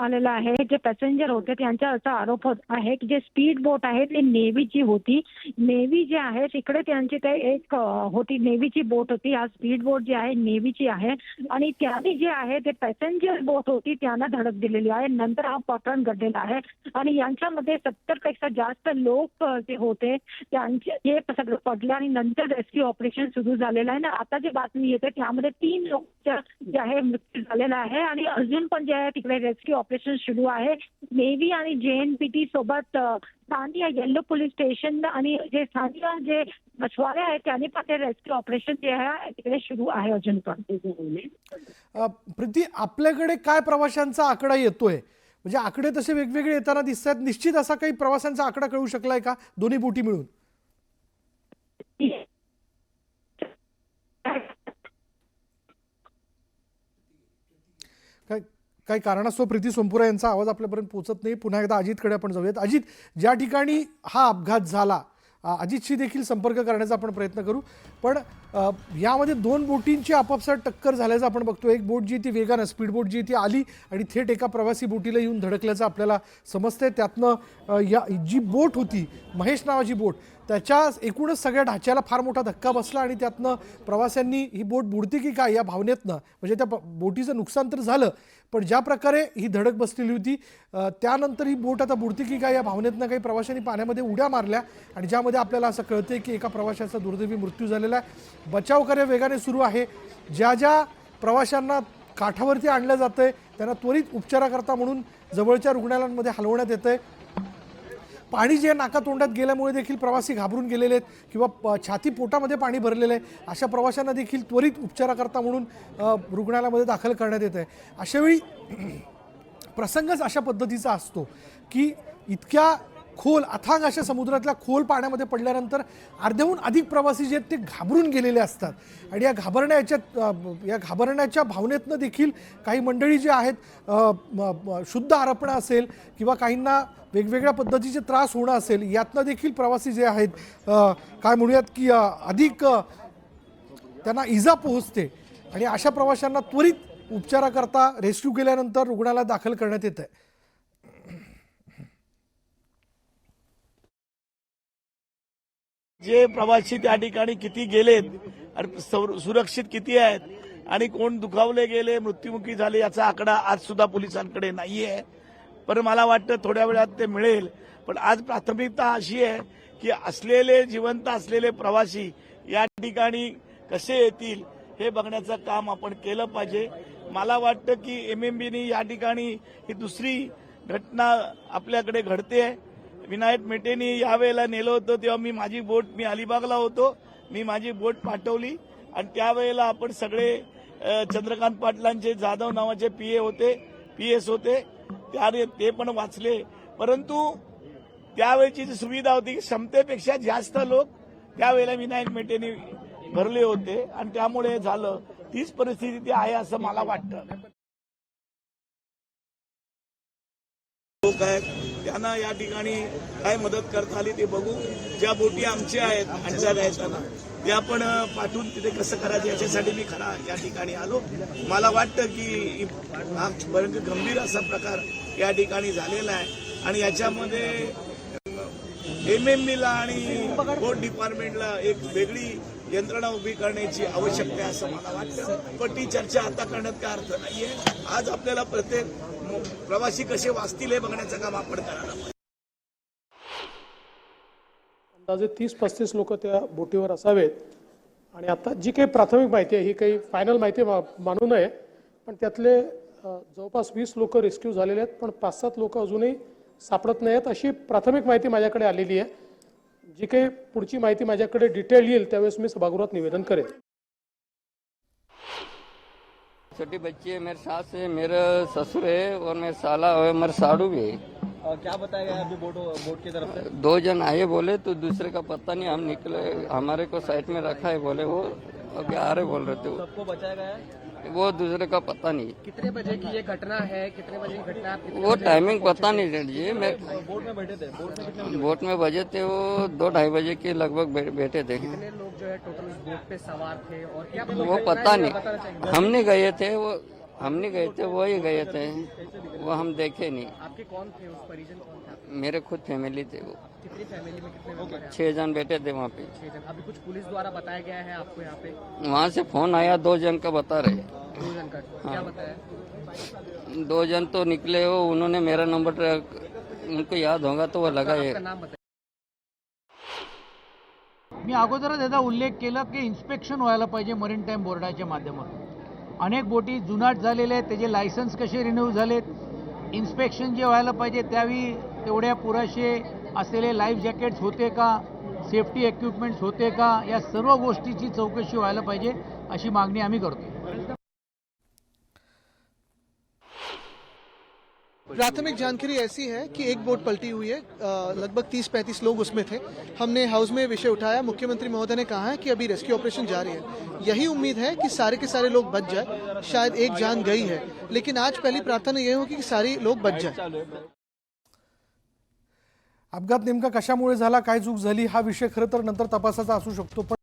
आलेला आहे. जे पॅसेंजर होते त्यांचा असा आरोप आहे की जे स्पीड बोट आहे ती नेव्हीची होती. नेव्ही जे आहे तिकडे त्यांची ते एक होती, नेव्हीची बोट होती. हा स्पीड बोट जी आहे नेव्हीची आहे आणि त्यांनी जे आहे ते पॅसेंजर बोट होती त्यांना धडक दिलेली आहे. नंतर हा प्रकरण घडलेला आहे आणि यांच्यामध्ये 70 पेक्षा जास्त लोक जे होते त्यांचे हे सगळं पडले आणि नंतर रेस्क्यू ऑपरेशन सुरू झालेलं आहे ना. आता जे बातमी येते त्यामध्ये 3 लोक जे आहे मृत्यू झालेला आहे आणि अजून पण जे आहे तिकडे रेस्क्यू ऑपरेशन सुरू आहे. नेव्ही आणि JNPT सोबत स्थानिक येल्लो पोलीस स्टेशन आणि जे स्थानिक जे मछुआरे आहेत त्यांनी पण ते रेस्क्यू ऑपरेशन जे आहे तिकडे सुरू आहे अजून पण. प्रीती, आपल्याकडे काय प्रवाशांचा आकडा येतोय? म्हणजे आकडे तसे वेगवेगळे येताना दिसतात. निश्चित असा काही प्रवाशांचा आकडा कळू शकलाय का दोन्ही बोटी मिळून? काही कारणास्तव प्रीती सोमपुरा यांचा आवाज आपल्यापर्यंत पोहोचत नाही. पुन्हा एकदा अजितकडे आपण जाऊयात. अजित, ज्या ठिकाणी हा अपघात झाला अजितशी देखील संपर्क करण्याचा आपण प्रयत्न करू, पण यामध्ये 2 बोटींची आपापसात टक्कर झाल्याचं आपण बघतो. एक बोट जी ती वेगानं स्पीड बोट जी ती आली आणि थेट एका प्रवासी बोटीला येऊन धडकल्याचं आपल्याला समजतंय. त्यातनं या जी बोट होती महेश नावाची बोट त्याच्या एकूणच सगळ्या ढाच्याला फार मोठा धक्का बसला आणि त्यातनं प्रवाशांनी ही बोट बुडते की काय या भावनेतनं, म्हणजे त्या बोटीचं नुकसान तर झालं पण ज्या प्रकारे ही धडक बसलेली होती त्यानंतर ही बोट आता बुडते की काय या भावनेतनं काही प्रवाशांनी पाण्यामध्ये उड्या मारल्या आणि ज्यामध्ये आपल्याला असं कळतंय की एका प्रवाशाचा दुर्दैवी मृत्यू झालेला आहे. बचाव कार्य वेगाने सुरू आहे. ज्या ज्या प्रवाशांना काठावरती आणलं जातंय त्यांना त्वरित उपचाराकरता म्हणून जवळच्या रुग्णालयांमध्ये हलवण्यात येतंय. पाणी जे नाकातोंडात गेल्यामुळे देखील प्रवासी घाबरून गेलेले आहेत किंवा छाती पोटामध्ये पाणी भरलेलं आहे अशा प्रवाशांना देखील त्वरित उपचाराकरता म्हणून रुग्णालयामध्ये दाखल करण्यात येत आहे. अशावेळी प्रसंगच अशा पद्धतीचा असतो की इतक्या खोल अथांग अशा समुद्रातल्या खोल पाण्यामध्ये पडल्यानंतर अर्ध्याहून अधिक प्रवासी जे आहेत ते घाबरून गेलेले असतात आणि या घाबरण्याच्या भावनेतनं देखील काही मंडळी जे आहेत शुद्ध आरपणं असेल किंवा काहींना वेगवेगळ्या पद्धतीचे त्रास होणं असेल यातनं देखील प्रवासी जे आहेत काय म्हणूयात की अधिक त्यांना इजा पोहोचते आणि अशा प्रवाशांना त्वरित उपचाराकरता रेस्क्यू केल्यानंतर रुग्णालयात दाखल करण्यात येत आहे. जे प्रवासी त्या ठिकाणी किती गेलेत आणि सुरक्षित किती आहेत आणि कोण दुखावले गेले मृत्युमुखी झाले याचा आकडा आज सुद्धा पोलिसांकडे नाहीये, पण मला वाटतं थोड्या वेळात ते मिळेल. पण आज प्राथमिकता अशी आहे की असलेले जिवंत असलेले प्रवासी या ठिकाणी कसे येतील हे बघण्याचं काम आपण केलं पाहिजे. मला वाटतं की MMBनी या ठिकाणी ही दुसरी घटना आपल्याकडे घडते. विनायक मेटेंनी यावेळेला नेलं होतं तेव्हा मी अलिबागला होतो, मी माझी बोट पाठवली आणि त्यावेळेला आपण सगळे चंद्रकांत पाटलांचे जाधव नावाचे PS होते ते पण वाचले. परंतु त्यावेळेची जी सुविधा होती की क्षमतेपेक्षा जास्त लोक त्यावेळेला विनायक मेटेंनी भरले होते आणि त्यामुळे झालं. तीच परिस्थिती आहे असं मला वाटतं. लोक आहेत त्यांना या ठिकाणी काय मदत करता आली ते बघू. ज्या बोटी आमच्या आहेत आणच्या द्यायच्या ते आपण पाठवून तिथे कसं करायचं याच्यासाठी मी खरा या ठिकाणी आलो. मला वाटतं की हा गंभीर असा प्रकार या ठिकाणी झालेला आहे आणि याच्यामध्ये MMBला आणि बोट डिपार्टमेंटला एक वेगळी यंत्रणा उभी करण्याची आवश्यकता आहे असं मला वाटतं. पण ती चर्चा आता करण्यात काय अर्थ नाहीये. आज आपल्याला प्रत्येक प्रवासी कसे वाचतील हे बघण्याचं काम आपण करायला पाहिजे. अंदाजे 30-35 लोक त्या बोटीवर असावेत आणि आता जी काही प्राथमिक माहिती आहे ही काही फायनल माहिती मानू नये, पण त्यातले जवळपास 20 लोक रेस्क्यू झालेले आहेत पण 5-7 लोक अजूनही सापडत नाहीत अशी प्राथमिक माहिती माझ्याकडे आलेली आहे. जी काही पुढची माहिती माझ्याकडे डिटेल येईल त्यावेळेस मी सभागृहात निवेदन करेन. छोटी बच्ची है, मेरे सास है, मेरा ससुर है और मेरा साला है, मेरा साड़ू भी है. क्या बताया गया अभी बोट की तरफ से? 2 जन आए बोले तो दूसरे का पता नहीं. हम निकले हमारे को साइड में रखा है बोले वो अभी आ रहे बोल रहे थे. सबको बचाया गया है? वो दूसरे का पता नहीं. कितने बजे की ये घटना है? कितने बजे की घटना है? वो टाइमिंग पता नहीं जी. मैं बोट में बैठे थे? बोट में बजे थे वो 2-2:30 बजे के लगभग बैठे थे. कितने लोग जो है टोटल बोट पे सवार थे और क्या वो पता नहीं, हम नहीं गए थे. वो हम नहीं गए थे, वही गए थे, वो हम देखे नहीं। आपके कौन थे, उस परिजन कौन था आपके? मेरे खुद फैमिली थे वो, कितनी फैमिली में कितने मेंबर हैं? 6 जन बैठे थे वहाँ पे। 6 जन। अभी कुछ पुलिस द्वारा बताया गया है आपको यहाँ पे? वहाँ से फोन आया, 2 जन का बता रहे। 2 जन का क्या बताया? 2 जन तो निकले हो, उन्होंने मेरा नंबर उनको याद होगा तो वो लगाए। आपका नाम बताया? मी अगोदरच याचा उल्लेख केला की इन्स्पेक्शन व्हायला पाहिजे मरीन टाईम बोर्डाच्या माध्यमातून. अनेक बोटी जुनाट झालेल्या आहेत, त्याचे लायसन्स कसे रिन्यू झालेत, इन्स्पेक्शन जे व्हायला पाहिजे त्यावेळी तेवढ्या पुरेसे असलेले लाईफ जॅकेट्स होते का, सेफ्टी इक्विपमेंट्स होते का, या सर्व गोष्टीची चौकशी व्हायला पाहिजे अशी मागणी आम्ही करतो. प्राथमिक जानकारी ऐसी है कि एक बोट पलटी हुई है, लगभग 30-35 लोग उसमें थे. हमने हाउस में विषय उठाया, मुख्यमंत्री महोदय ने कहा है कि अभी रेस्क्यू ऑपरेशन जारी है. यही उम्मीद है कि सारे के सारे लोग बच जाए. शायद एक जान गई है, लेकिन आज पहली प्रार्थना ये होगी कि सारे लोग बच जाए. अपघात नेमका कशामुळे झाला, काय चूक झाली, हा विषय खरं तर नंतर तपासाचा असू शकतो. पण